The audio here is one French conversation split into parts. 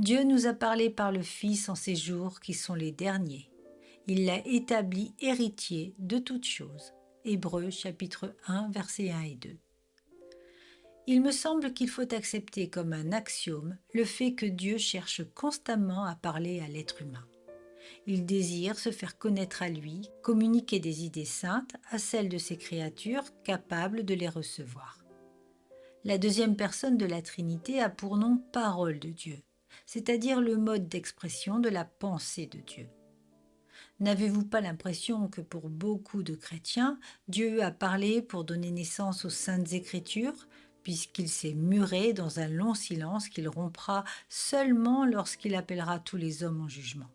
Dieu nous a parlé par le Fils en ces jours qui sont les derniers. Il l'a établi héritier de toutes choses. Hébreux chapitre 1 versets 1 et 2. Il me semble qu'il faut accepter comme un axiome le fait que Dieu cherche constamment à parler à l'être humain. Il désire se faire connaître à lui, communiquer des idées saintes à celles de ses créatures capables de les recevoir. La deuxième personne de la Trinité a pour nom parole de Dieu, c'est-à-dire le mode d'expression de la pensée de Dieu. N'avez-vous pas l'impression que pour beaucoup de chrétiens, Dieu a parlé pour donner naissance aux saintes écritures, puisqu'il s'est muré dans un long silence qu'il rompra seulement lorsqu'il appellera tous les hommes en jugement?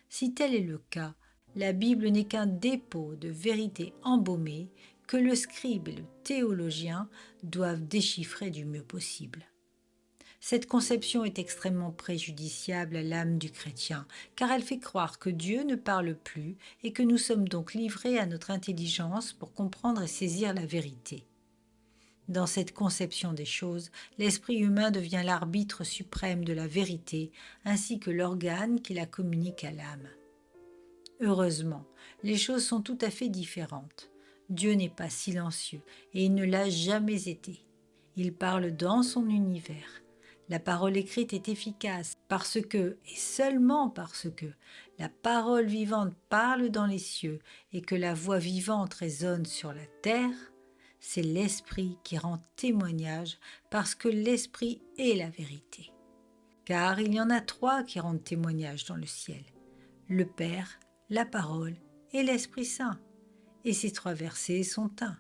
Si tel est le cas, la Bible n'est qu'un dépôt de vérités embaumées que le scribe et le théologien doivent déchiffrer du mieux possible. Cette conception est extrêmement préjudiciable à l'âme du chrétien, car elle fait croire que Dieu ne parle plus et que nous sommes donc livrés à notre intelligence pour comprendre et saisir la vérité. Dans cette conception des choses, l'esprit humain devient l'arbitre suprême de la vérité, ainsi que l'organe qui la communique à l'âme. Heureusement, les choses sont tout à fait différentes. Dieu n'est pas silencieux et il ne l'a jamais été. Il parle dans son univers. La parole écrite est efficace parce que, et seulement parce que, la parole vivante parle dans les cieux et que la voix vivante résonne sur la terre. C'est l'Esprit qui rend témoignage parce que l'Esprit est la vérité. Car il y en a trois qui rendent témoignage dans le ciel, le Père, la Parole et l'Esprit Saint. Et ces trois versets sont un.